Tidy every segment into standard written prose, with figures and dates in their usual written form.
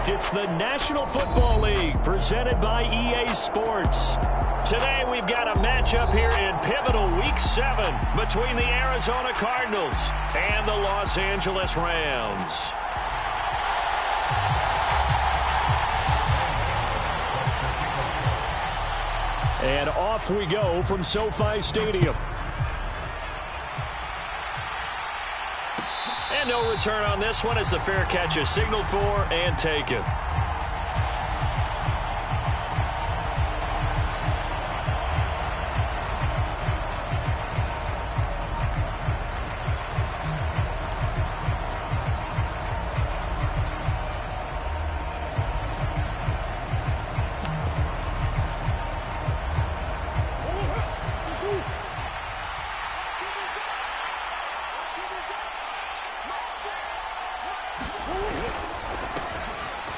tonight. It's the National Football League presented by EA Sports. Today we've got a matchup here in pivotal Week 7 between the Arizona Cardinals and the Los Angeles Rams. And off we go from SoFi Stadium. And no return on this one as the fair catch is signaled for and taken.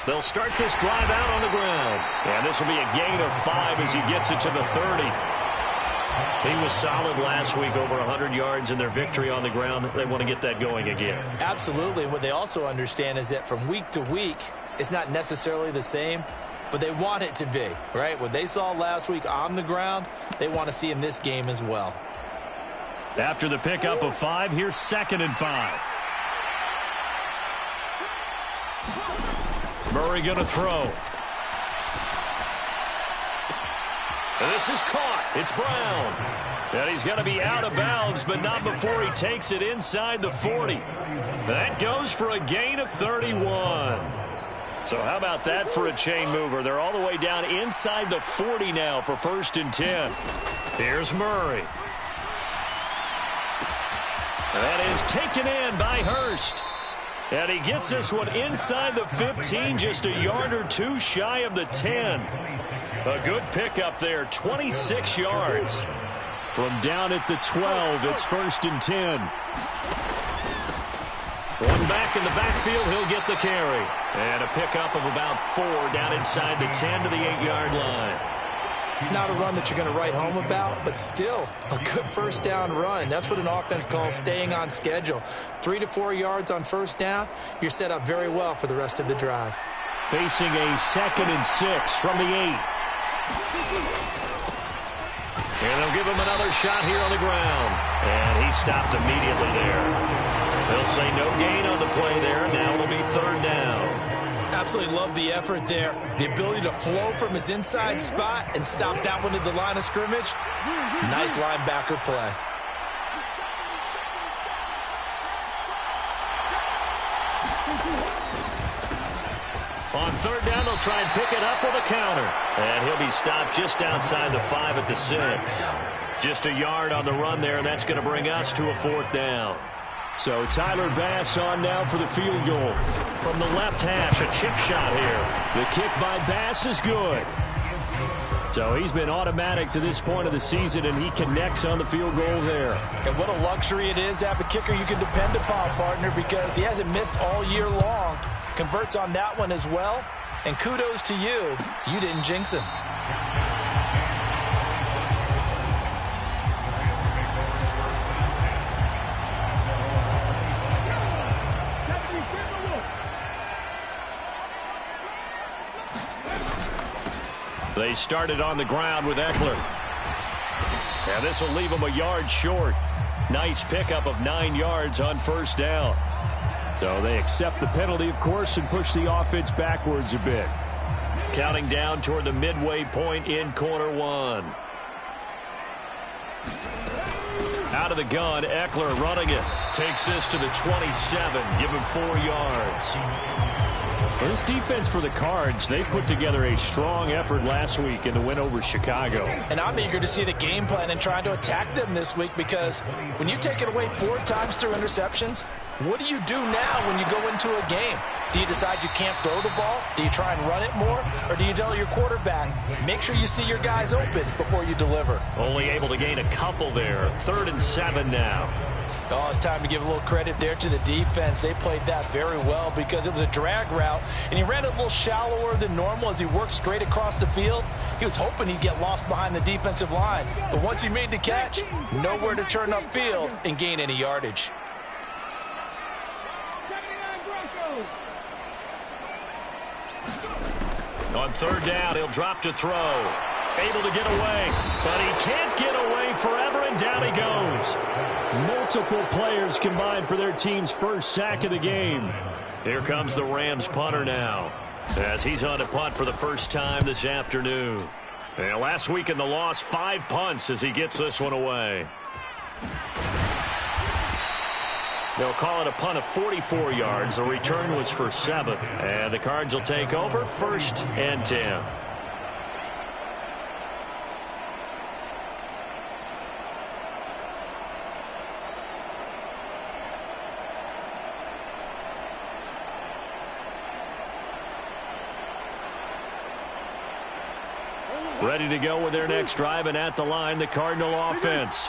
They'll start this drive out on the ground. And this will be a gain of 5 as he gets it to the 30. He was solid last week, over 100 yards in their victory on the ground. They want to get that going again. Absolutely. What they also understand is that from week to week, it's not necessarily the same, but they want it to be, right? What they saw last week on the ground, they want to see in this game as well. After the pickup of 5, here's 2nd and 5. Murray going to throw. And this is caught. It's Brown. And he's going to be out of bounds, but not before he takes it inside the 40. That goes for a gain of 31. So how about that for a chain mover? They're all the way down inside the 40 now for 1st and 10. Here's Murray. And that is taken in by Hurst. And he gets this one inside the 15, just a yard or 2 shy of the 10. A good pickup there, 26 yards. From down at the 12, it's 1st and 10. One back in the backfield, he'll get the carry. And a pickup of about 4 down inside the 10 to the 8-yard line. Not a run that you're going to write home about, but still a good first down run. That's what an offense calls staying on schedule. 3 to 4 yards on first down, you're set up very well for the rest of the drive. Facing a 2nd and 6 from the 8. And they'll give him another shot here on the ground. And he stopped immediately there. They'll say no gain on the play there. Now it'll be 3rd down. Absolutely love the effort there. The ability to flow from his inside spot and stop that one at the line of scrimmage. Nice linebacker play. On 3rd down, they'll try and pick it up with a counter. And he'll be stopped just outside the 5 at the 6. Just a yard on the run there, and that's going to bring us to a 4th down. So Tyler Bass on now for the field goal. From the left hash, a chip shot here. The kick by Bass is good. So he's been automatic to this point of the season, and he connects on the field goal there. And what a luxury it is to have a kicker you can depend upon, partner, because he hasn't missed all year long. Converts on that one as well. And kudos to you. You didn't jinx him. They started on the ground with Eckler. And this will leave him a yard short. Nice pickup of 9 yards on 1st down. So they accept the penalty, of course, and push the offense backwards a bit. Counting down toward the midway point in quarter 1. Out of the gun, Eckler running it. Takes this to the 27. Give him 4 yards. This defense for the Cards, they put together a strong effort last week in the win over Chicago. And I'm eager to see the game plan and trying to attack them this week, because when you take it away 4 times through interceptions, what do you do now when you go into a game? Do you decide you can't throw the ball? Do you try and run it more? Or do you tell your quarterback, make sure you see your guys open before you deliver? Only able to gain a couple there. 3rd and 7 now. Oh, it's time to give a little credit there to the defense. They played that very well because it was a drag route, and he ran it a little shallower than normal as he worked straight across the field. He was hoping he'd get lost behind the defensive line, but once he made the catch, nowhere to turn upfield and gain any yardage. On third down, he'll drop to throw. Able to get away, but he can't get away forever, and down he goes. Multiple players combined for their team's first sack of the game. Here comes the Rams punter now, as he's on to punt for the first time this afternoon. And last week in the loss, 5 punts as he gets this one away. They'll call it a punt of 44 yards. The return was for 7. And the Cards will take over, 1st and 10. Ready to go with their next drive, and at the line, the Cardinal offense.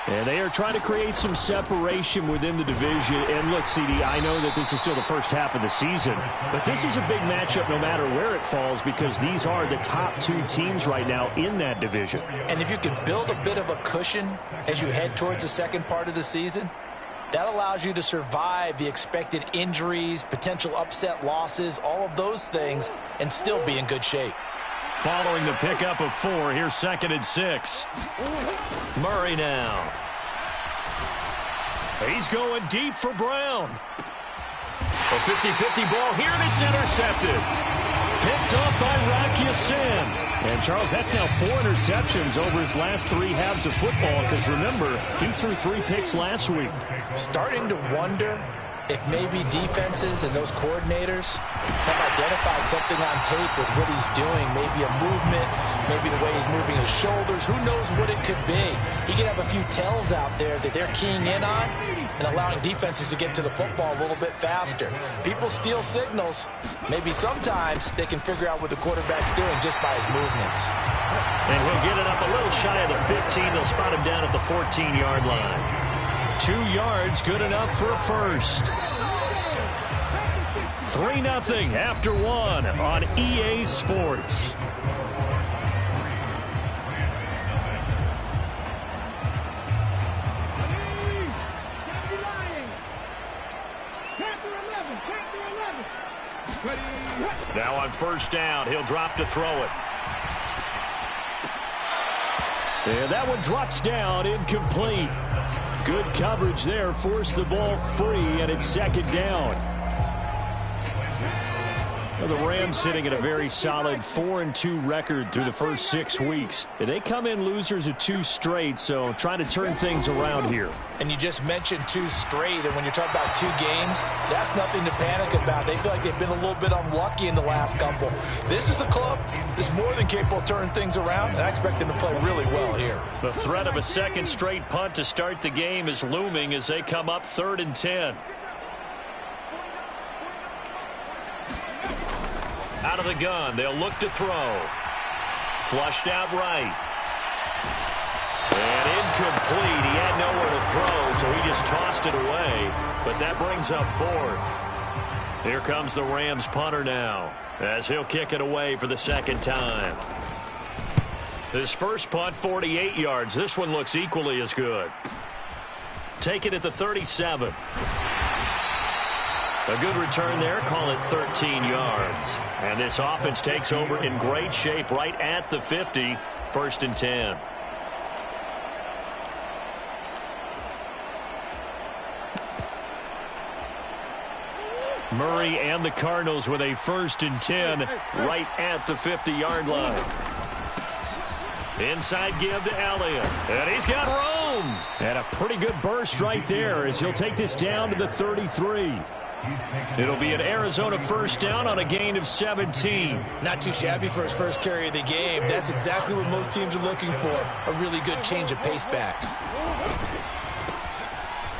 And they are trying to create some separation within the division. And look, CD, I know that this is still the first half of the season, but this is a big matchup no matter where it falls, because these are the top 2 teams right now in that division. And if you can build a bit of a cushion as you head towards the second part of the season, that allows you to survive the expected injuries, potential upset losses, all of those things, and still be in good shape. Following the pickup of 4, here's 2nd and 6. Murray now. He's going deep for Brown. A 50-50 ball here, and it's intercepted. Picked off by Rock Ya-Sin. And, Charles, that's now 4 interceptions over his last 3 halves of football, because, remember, he threw 3 picks last week. Starting to wonder if maybe defenses and those coordinators have identified something on tape with what he's doing, maybe a movement, maybe the way he's moving his shoulders. Who knows what it could be? He could have a few tells out there that they're keying in on and allowing defenses to get to the football a little bit faster. People steal signals. Maybe sometimes they can figure out what the quarterback's doing just by his movements. And he'll get it up a little shy of the 15. They'll spot him down at the 14-yard line. 2 yards, good enough for a first. 3-0 after 1 on EA Sports. Now on first down, he'll drop to throw it. And that one drops down, incomplete. Good coverage there, forced the ball free, and it's 2nd down. Well, the Rams sitting at a very solid 4-2 record through the first 6 weeks. They come in losers of 2 straight, so trying to turn things around here. And you just mentioned 2 straight, and when you're talking about 2 games, that's nothing to panic about. They feel like they've been a little bit unlucky in the last couple. This is a club that's more than capable of turning things around, and I expect them to play really well here. The threat of a 2nd straight punt to start the game is looming as they come up 3rd and 10. Out of the gun, they'll look to throw. Flushed out right. And incomplete. He had nowhere to throw, so he just tossed it away. But that brings up 4th. Here comes the Rams punter now, as he'll kick it away for the 2nd time. His first punt, 48 yards. This one looks equally as good. Take it at the 37. A good return there, call it 13 yards. And this offense takes over in great shape right at the 50, 1st and 10. Murray and the Cardinals with a 1st and 10 right at the 50-yard line. Inside give to Elliott, and he's got room. And a pretty good burst right there as he'll take this down to the 33. It'll be an Arizona 1st down on a gain of 17. Not too shabby for his first carry of the game. That's exactly what most teams are looking for, a really good change of pace back.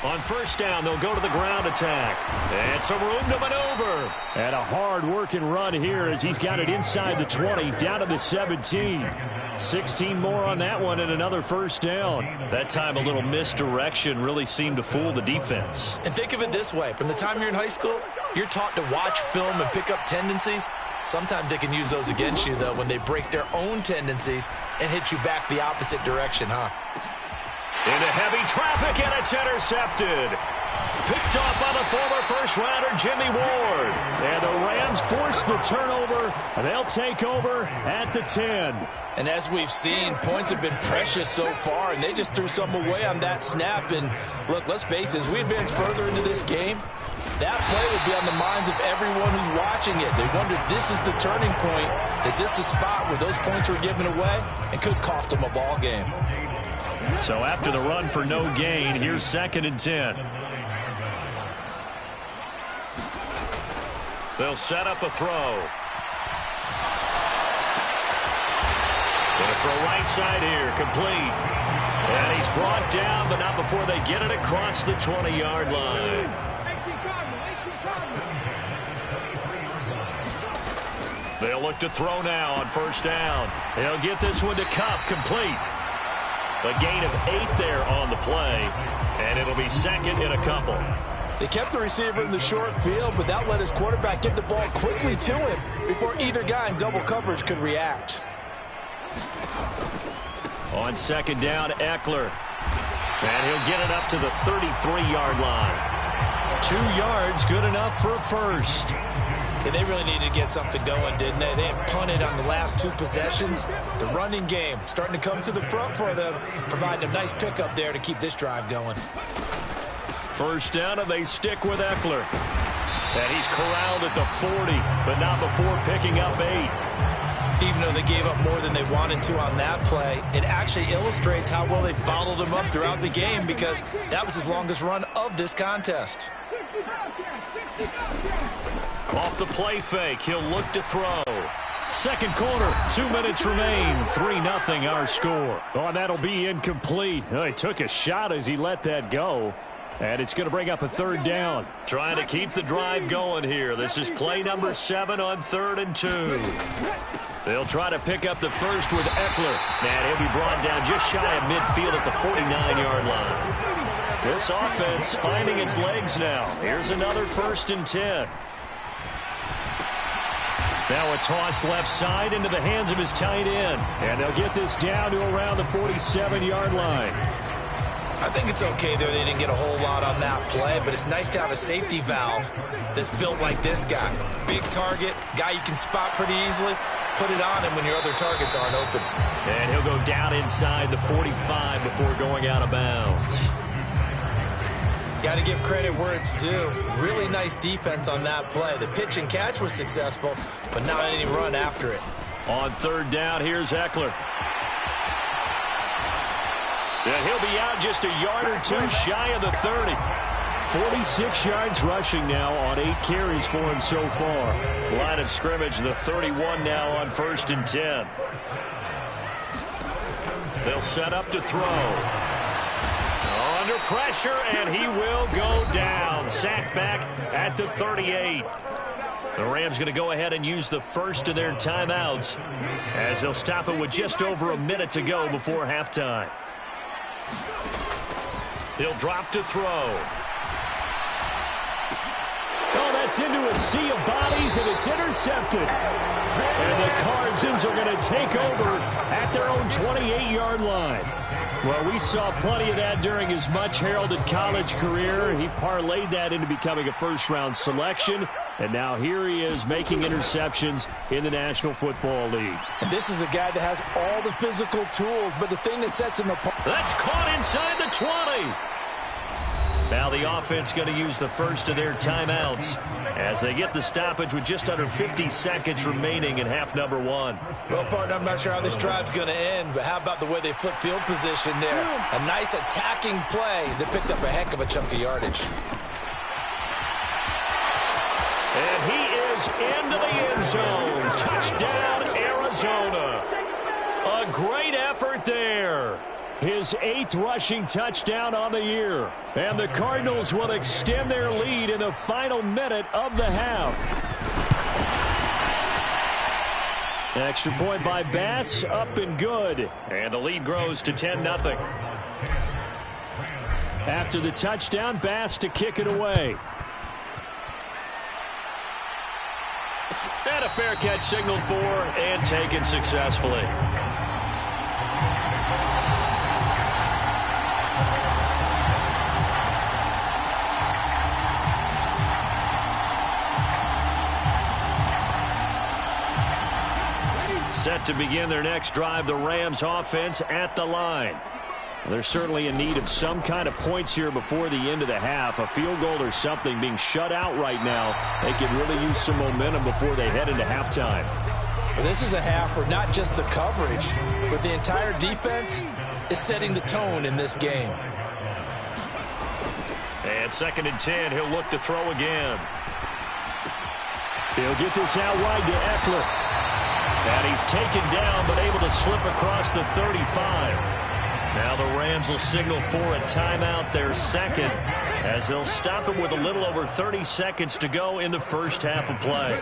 On 1st down, they'll go to the ground attack. And some room to maneuver. And a hard-working run here as he's got it inside the 20, down to the 17. 16 more on that one and another 1st down. That time a little misdirection really seemed to fool the defense. And think of it this way. From the time you're in high school, you're taught to watch film and pick up tendencies. Sometimes they can use those against you, though, when they break their own tendencies and hit you back the opposite direction, huh? Into heavy traffic, and it's intercepted. Picked off by the former first-rounder Jimmy Ward. And the Rams force the turnover, and they'll take over at the 10. And as we've seen, points have been precious so far, and they just threw some away on that snap. And look, let's face it, as we advance further into this game, that play will be on the minds of everyone who's watching it. They wonder, this is the turning point. Is this the spot where those points were given away? It could cost them a ball game. So after the run for no gain, here's 2nd and 10. They'll set up a throw. Gonna throw right side here, complete. And he's brought down, but not before they get it across the 20-yard line. They'll look to throw now on 1st down. He'll get this one to Kupp, complete. A gain of 8 there on the play, and it'll be 2nd and a couple. They kept the receiver in the short field, but that let his quarterback get the ball quickly to him before either guy in double coverage could react. On 2nd down, Eckler. And he'll get it up to the 33-yard line. 2 yards, good enough for a first. And they really needed to get something going, didn't they? They had punted on the last 2 possessions. The running game starting to come to the front for them, providing a nice pickup there to keep this drive going. 1st down, and they stick with Eckler. And he's corralled at the 40, but not before picking up 8. Even though they gave up more than they wanted to on that play, it actually illustrates how well they bottled him up throughout the game, because that was his longest run of this contest. Off the play fake, he'll look to throw. 2nd quarter, 2 minutes remain, 3-0 our score. Oh, that'll be incomplete. Oh, he took a shot as he let that go. And it's going to bring up a 3rd down. Trying to keep the drive going here. This is play number 7 on 3rd and 2. They'll try to pick up the first with Eckler. And he'll be brought down just shy of midfield at the 49-yard line. This offense finding its legs now. Here's another 1st and 10. Now a toss left side into the hands of his tight end. And they'll get this down to around the 47-yard line. I think it's okay there. They didn't get a whole lot on that play, but it's nice to have a safety valve that's built like this guy. Big target, guy you can spot pretty easily. Put it on him when your other targets aren't open. And he'll go down inside the 45 before going out of bounds. Got to give credit where it's due. Really nice defense on that play. The pitch and catch was successful, but not any run after it. On 3rd down, here's Eckler. And he'll be out just a yard or 2 shy of the 30. 46 yards rushing now on 8 carries for him so far. Line of scrimmage, the 31 now on 1st and 10. They'll set up to throw. Under pressure, and he will go down. Sacked back at the 38. The Rams going to go ahead and use the first of their timeouts as they'll stop it with just over a minute to go before halftime. He'll drop to throw. Oh, that's into a sea of bodies, and it's intercepted. And the Cardinals are going to take over at their own 28-yard line. Well, we saw plenty of that during his much-heralded college career. He parlayed that into becoming a first-round selection. And now here he is making interceptions in the National Football League. And this is a guy that has all the physical tools, but the thing that sets him apart. That's caught inside the 20. Now the offense going to use the first of their timeouts as they get the stoppage with just under 50 seconds remaining in half number 1. Well, partner, I'm not sure how this drive's going to end, but how about the way they flip field position there? A nice attacking play that picked up a heck of a chunk of yardage. And he is into the end zone. Touchdown, Arizona. A great effort there. His 8th rushing touchdown on the year. And the Cardinals will extend their lead in the final minute of the half. Extra point by Bass, up and good. And the lead grows to 10-0. After the touchdown, Bass to kick it away. And a fair catch signaled for and taken successfully. Set to begin their next drive, the Rams offense at the line. They're certainly in need of some kind of points here before the end of the half. A field goal or something. Being shut out right now, they could really use some momentum before they head into halftime. Well, this is a half where not just the coverage, but the entire defense is setting the tone in this game. And 2nd and 10, he'll look to throw again. He'll get this out wide to Eckler. And he's taken down, but able to slip across the 35. Now the Rams will signal for a timeout, their second, as they'll stop it with a little over 30 seconds to go in the first half of play.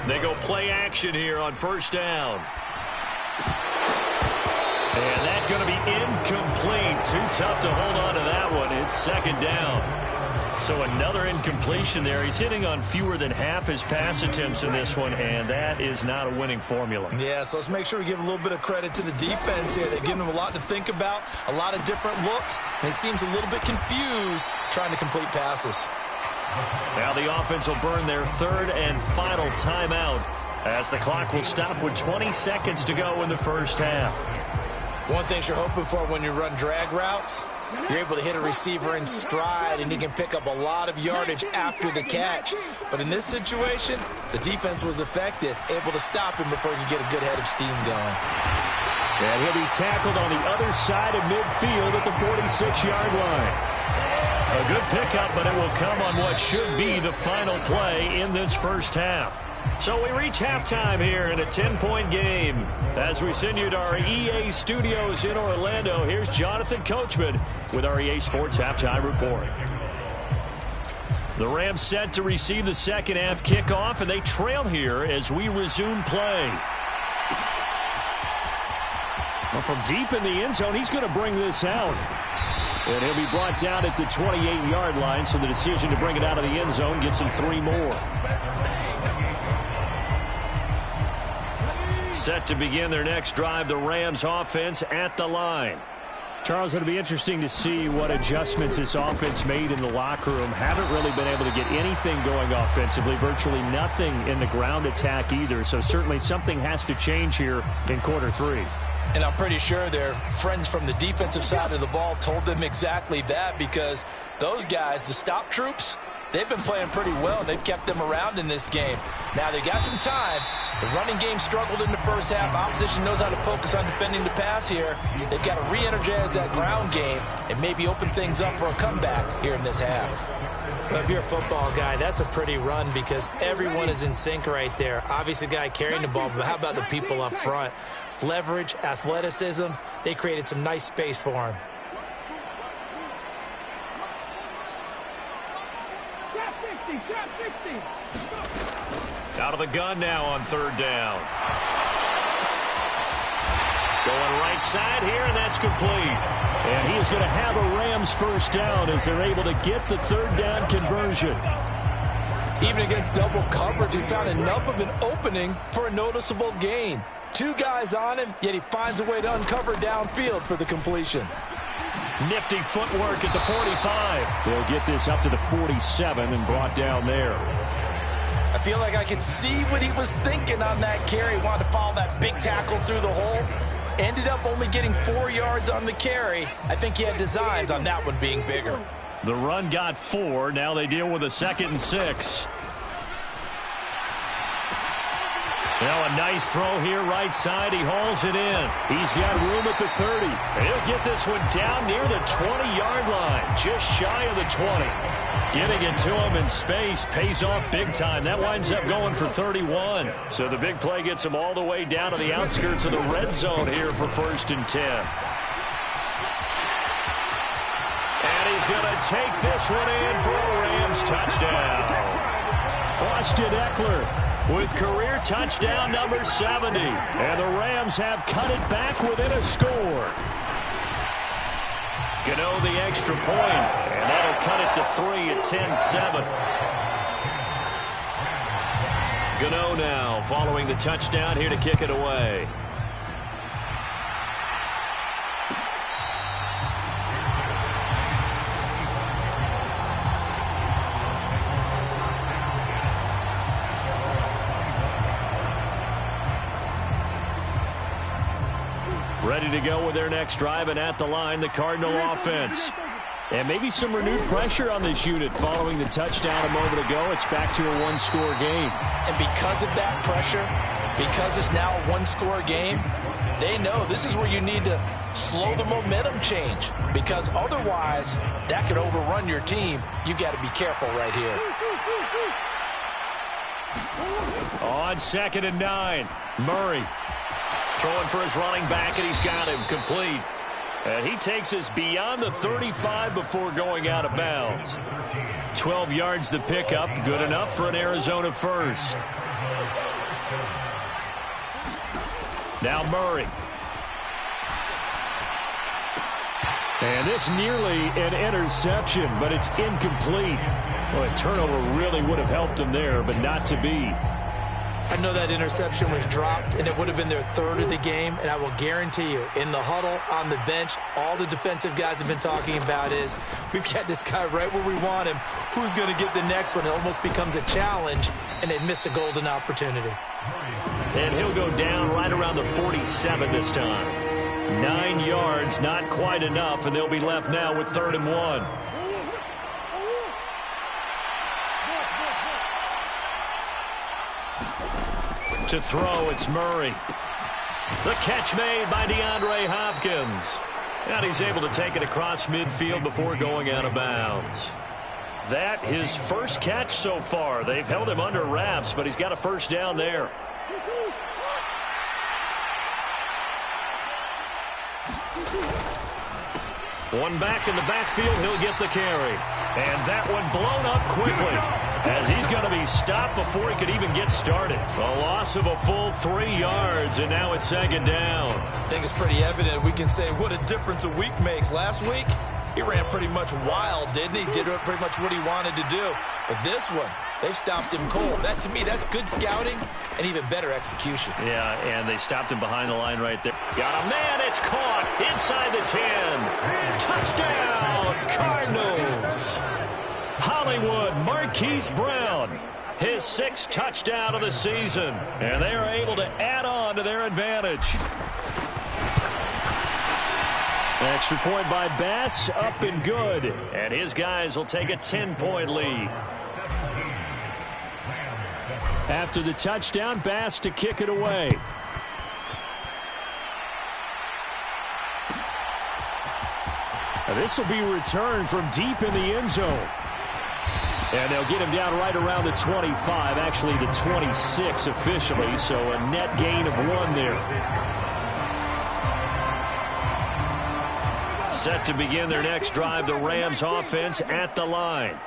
They go play action here on first down. And that's going to be incomplete. Too tough to hold on to that one. It's 2nd down. So another incompletion there. He's hitting on fewer than half his pass attempts in this one, and that is not a winning formula. Yeah, so let's make sure we give a little bit of credit to the defense here. They've given him a lot to think about, a lot of different looks, and he seems a little bit confused trying to complete passes. Now the offense will burn their 3rd and final timeout as the clock will stop with 20 seconds to go in the first half. One thing you're hoping for when you run drag routes, you're able to hit a receiver in stride, and he can pick up a lot of yardage after the catch. But in this situation, the defense was effective, able to stop him before he could get a good head of steam going. And he'll be tackled on the other side of midfield at the 46-yard line. A good pickup, but it will come on what should be the final play in this first half. So we reach halftime here in a 10-point game. As we send you to our EA studios in Orlando, here's Jonathan Coachman with our EA Sports Halftime Report. The Rams set to receive the second half kickoff, and they trail here as we resume play. Well, from deep in the end zone, he's going to bring this out. And he'll be brought down at the 28-yard line, so the decision to bring it out of the end zone gets him 3 more. Set to begin their next drive, the Rams offense at the line. Charles, it'll be interesting to see what adjustments this offense made in the locker room. Haven't really been able to get anything going offensively, virtually nothing in the ground attack either. So certainly something has to change here in quarter 3. And I'm pretty sure their friends from the defensive side of the ball told them exactly that, because those guys, the stop troops, they've been playing pretty well. They've kept them around in this game. Now they got some time. The running game struggled in the first half. Opposition knows how to focus on defending the pass here. They've got to re-energize that ground game and maybe open things up for a comeback here in this half. Well, if you're a football guy, that's a pretty run because everyone is in sync right there. Obviously, the guy carrying the ball, but how about the people up front? Leverage, athleticism, they created some nice space for him. Out of the gun now on 3rd down. Going right side here, and that's complete. And he is going to have a Rams first down as they're able to get the 3rd down conversion. Even against double coverage, he found enough of an opening for a noticeable gain. 2 guys on him, yet he finds a way to uncover downfield for the completion. Nifty footwork at the 45. They'll get this up to the 47 and brought down there. I feel like I could see what he was thinking on that carry. Wanted to follow that big tackle through the hole. Ended up only getting 4 yards on the carry. I think he had designs on that one being bigger. The run got 4. Now they deal with a 2nd and 6. Now a nice throw here right side. He hauls it in. He's got room at the 30. He'll get this one down near the 20-yard line, just shy of the 20. Getting it to him in space pays off big time. That winds up going for 31. So the big play gets him all the way down to the outskirts of the red zone here for 1st and 10. And he's going to take this one in for a Rams touchdown. Austin Eckler with career touchdown number 70. And the Rams have cut it back within a score. Gano the extra point, and that'll cut it to 3 at 10-7. Gano now following the touchdown here to kick it away. ready to go with their next drive, and at the line, the Cardinal offense. And maybe some renewed pressure on this unit following the touchdown a moment ago. It's back to a one-score game. And because of that pressure, because it's now a one-score game, they know this is where you need to slow the momentum change, because otherwise that could overrun your team. You've got to be careful right here. On 2nd and 9, Murray throwing for his running back, and he's got him complete. And he takes us beyond the 35 before going out of bounds. 12 yards the pickup, good enough for an Arizona first. Now Murray. And this nearly an interception, but it's incomplete. Well, a turnover really would have helped him there, but not to be. I know that interception was dropped, and it would have been their third of the game, and I will guarantee you, in the huddle, on the bench, all the defensive guys have been talking about is, we've got this guy right where we want him. Who's going to get the next one? It almost becomes a challenge, and they missed a golden opportunity. And he'll go down right around the 47 this time. 9 yards, not quite enough, and they'll be left now with 3rd and 1. To throw, it's Murray. The catch made by DeAndre Hopkins. And he's able to take it across midfield before going out of bounds. That his first catch so far. They've held him under wraps, but he's got a first down there. One back in the backfield, he'll get the carry. And that one blown up quickly, as he's going to be stopped before he could even get started. A loss of a full 3 yards, and now it's 2nd down. I think it's pretty evident. We can say what a difference a week makes. Last week, he ran pretty much wild, didn't he? Did pretty much what he wanted to do. But this one, they stopped him cold. That, to me, that's good scouting and even better execution. Yeah, and they stopped him behind the line right there. Got a man, it's caught inside the 10. Touchdown, Cardinals. Hollywood Marquise Brown, his 6th touchdown of the season, and they are able to add on to their advantage. Extra point by Bass, up and good, and his guys will take a 10-point lead. After the touchdown, Bass to kick it away. This will be returned from deep in the end zone. And they'll get him down right around the 25, actually the 26 officially, so a net gain of 1 there. Set to begin their next drive, the Rams offense at the line.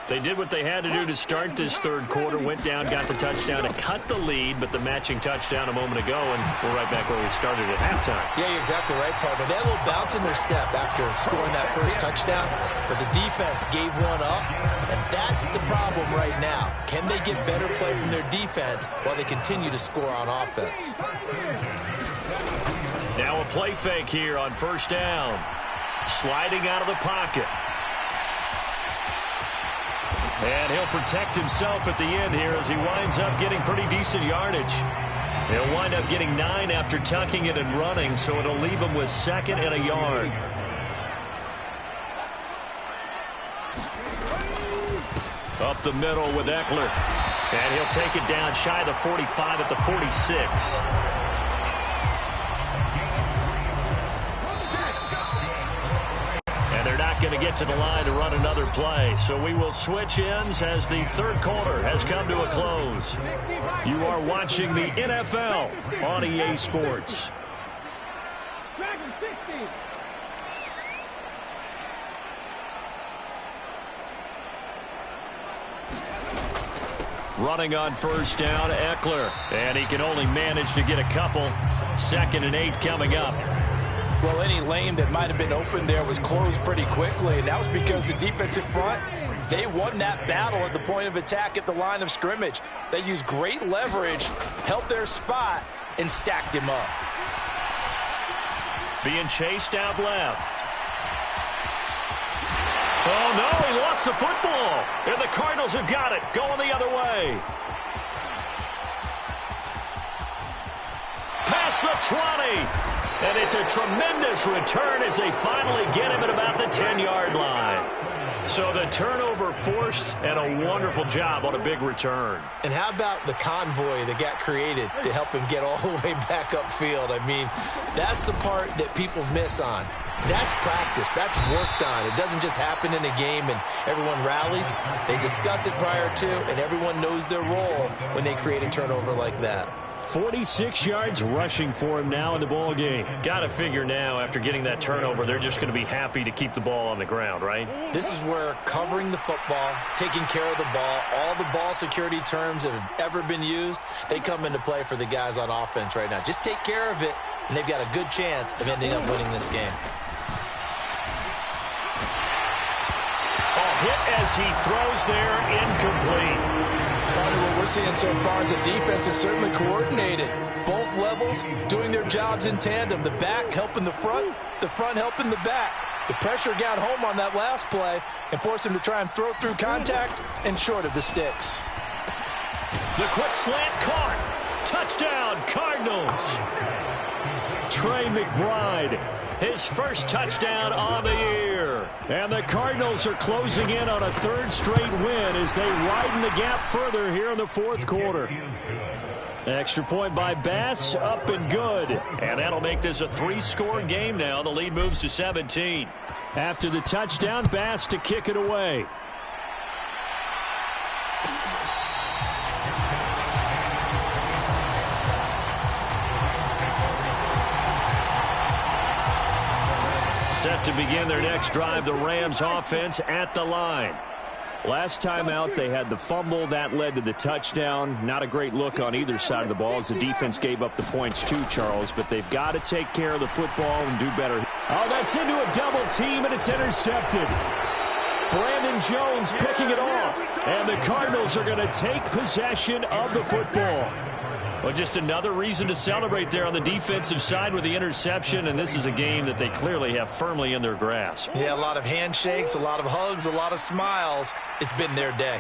They did what they had to do to start this 3rd quarter, went down, got the touchdown to cut the lead, but the matching touchdown a moment ago, and we're right back where we started at halftime. Yeah, you're exactly right, partner. They had a little bounce in their step after scoring that first touchdown, but the defense gave one up, and that's the problem right now. Can they get better play from their defense while they continue to score on offense? Now a play fake here on 1st down. Sliding out of the pocket. And he'll protect himself at the end here as he winds up getting pretty decent yardage. He'll wind up getting 9 after tucking it and running, so it'll leave him with 2nd and a yard. Up the middle with Eckler. And he'll take it down shy of the 45 at the 46. They're not going to get to the line to run another play, so we will switch ends as the 3rd quarter has come to a close. You are watching the NFL on EA Sports. Running on 1st down, Eckler, and he can only manage to get a couple. 2nd and 8 coming up. Well, any lane that might have been open there was closed pretty quickly, and that was because the defensive front, they won that battle at the point of attack at the line of scrimmage. They used great leverage, held their spot, and stacked him up. Being chased out left. Oh, no, he lost the football. And the Cardinals have got it, going the other way. Past the 20. And it's a tremendous return as they finally get him at about the 10-yard line. So the turnover forced, and a wonderful job on a big return. And how about the convoy that got created to help him get all the way back upfield? I mean, that's the part that people miss on. That's practice. That's worked on. It doesn't just happen in a game and everyone rallies. They discuss it prior to, and everyone knows their role when they create a turnover like that. 46 yards rushing for him now in the ball game. Got to figure now, after getting that turnover, they're just going to be happy to keep the ball on the ground, right? This is where covering the football, taking care of the ball, all the ball security terms that have ever been used, they come into play for the guys on offense right now. Just take care of it, and they've got a good chance of ending up winning this game. Hit as he throws there, incomplete. What we're seeing so far is the defense is certainly coordinated. Both levels doing their jobs in tandem. The back helping the front helping the back. The pressure got home on that last play and forced him to try and throw through contact and short of the sticks. The quick slant caught. Touchdown, Cardinals. Trey McBride, his first touchdown on the year. And the Cardinals are closing in on a third straight win as they widen the gap further here in the fourth quarter. Extra point by Bass, up and good. And that'll make this a 3-score game now. The lead moves to 17. After the touchdown, Bass to kick it away. Set to begin their next drive, the Rams offense at the line. Last time out, they had the fumble. That led to the touchdown. Not a great look on either side of the ball as the defense gave up the points too, Charles. But they've got to take care of the football and do better. Oh, that's into a double team, and it's intercepted. Brandon Jones picking it off. And the Cardinals are going to take possession of the football. Well, just another reason to celebrate there on the defensive side with the interception, and this is a game that they clearly have firmly in their grasp. Yeah, a lot of handshakes, a lot of hugs, a lot of smiles. It's been their day.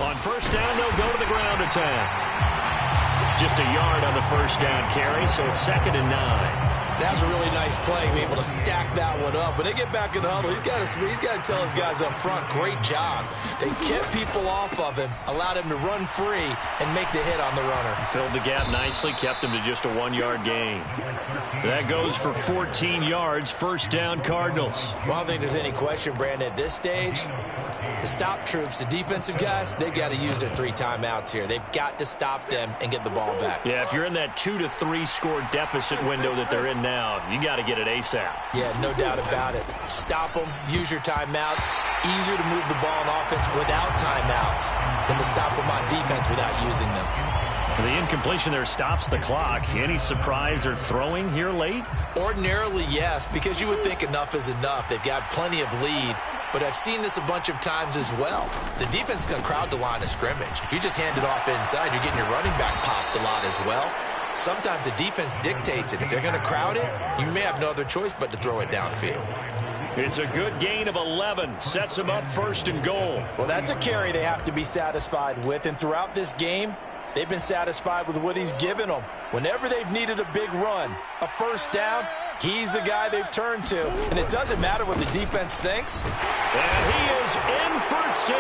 On first down, they'll go to the ground attack. Just a yard on the first down carry, so it's 2nd and 9. That was a really nice play, be able to stack that one up. When they get back in the huddle, he's got to tell his guys up front, great job. They kept people off of him, allowed him to run free, and make the hit on the runner. Filled the gap nicely, kept him to just a 1-yard gain. That goes for 14 yards, first down Cardinals. Well, I don't think there's any question, Brandon, at this stage, the stop troops, the defensive guys, they've got to use their 3 timeouts here. They've got to stop them and get the ball back. Yeah, if you're in that 2 to 3 score deficit window that they're in now, you got to get it ASAP. Yeah, no doubt about it. Stop them, use your timeouts. Easier to move the ball on offense without timeouts than to stop them on defense without using them. The incompletion there stops the clock. Any surprise they're throwing here late? Ordinarily, yes, because you would think enough is enough. They've got plenty of lead. But I've seen this a bunch of times as well. The defense can crowd the line of scrimmage. If you just hand it off inside, you're getting your running back popped a lot as well. Sometimes the defense dictates it. If they're going to crowd it, you may have no other choice but to throw it downfield. It's a good gain of 11. Sets them up 1st and goal. Well, that's a carry they have to be satisfied with. And throughout this game, they've been satisfied with what he's given them. Whenever they've needed a big run, a first down, he's the guy they've turned to. And it doesn't matter what the defense thinks. And he is in for 6.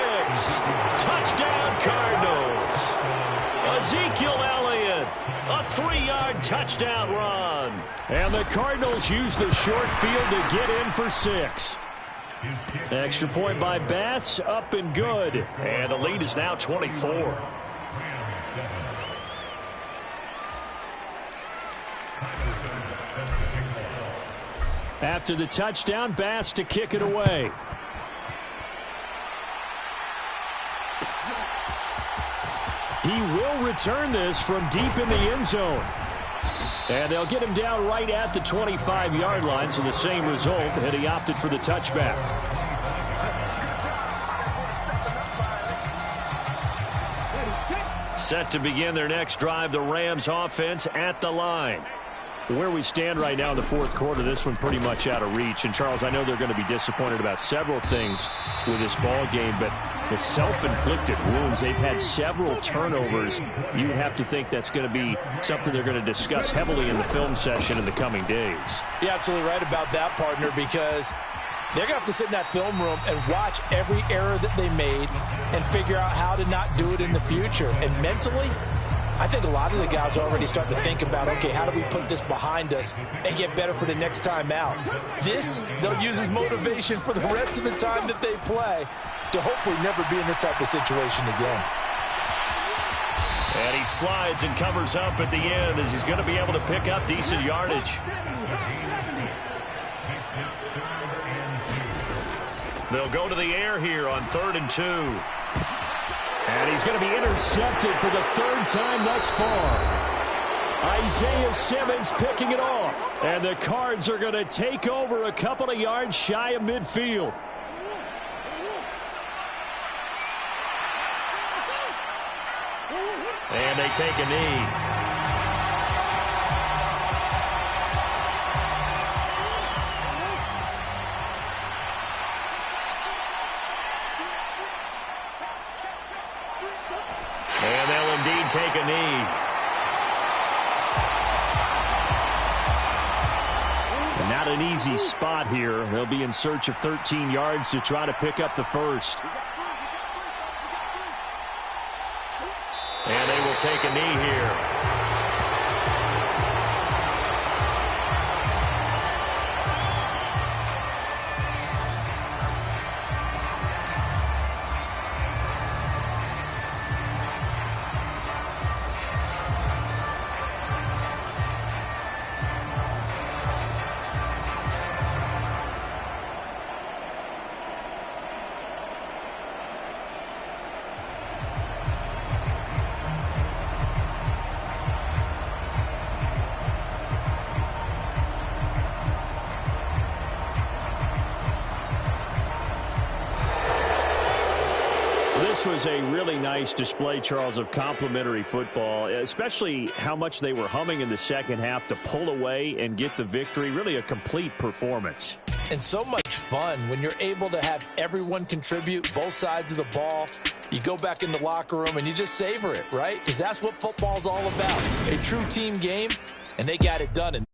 Touchdown, Cardinals. Ezekiel Elliott, a 3-yard touchdown run. And the Cardinals use the short field to get in for 6. Extra point by Bass, up and good. And the lead is now 24. After the touchdown, Bass to kick it away. He will return this from deep in the end zone. And they'll get him down right at the 25-yard line, so the same result, and he opted for the touchback. Set to begin their next drive, the Rams offense at the line. Where we stand right now in the fourth quarter, this one pretty much out of reach. And, Charles, I know they're going to be disappointed about several things with this ball game, but the self-inflicted wounds. They've had several turnovers. You would have to think that's going to be something they're going to discuss heavily in the film session in the coming days. You're absolutely right about that, partner, because they're going to have to sit in that film room and watch every error that they made and figure out how to not do it in the future. And mentally, I think a lot of the guys are already starting to think about, okay, how do we put this behind us and get better for the next time out? This, they'll use as motivation for the rest of the time that they play to hopefully never be in this type of situation again. And he slides and covers up at the end as he's going to be able to pick up decent yardage. They'll go to the air here on 3rd and 2. And he's going to be intercepted for the 3rd time thus far. Isaiah Simmons picking it off. And the Cards are going to take over a couple of yards shy of midfield. And they take a knee. And they'll indeed take a knee. And not an easy spot here. They'll be in search of 13 yards to try to pick up the first. And they will take a knee here. This was a really nice display, Charles, of complimentary football, especially how much they were humming in the second half to pull away and get the victory. Really a complete performance. And so much fun when you're able to have everyone contribute, both sides of the ball. You go back in the locker room and you just savor it, right? Because that's what football's all about. A true team game, and they got it done.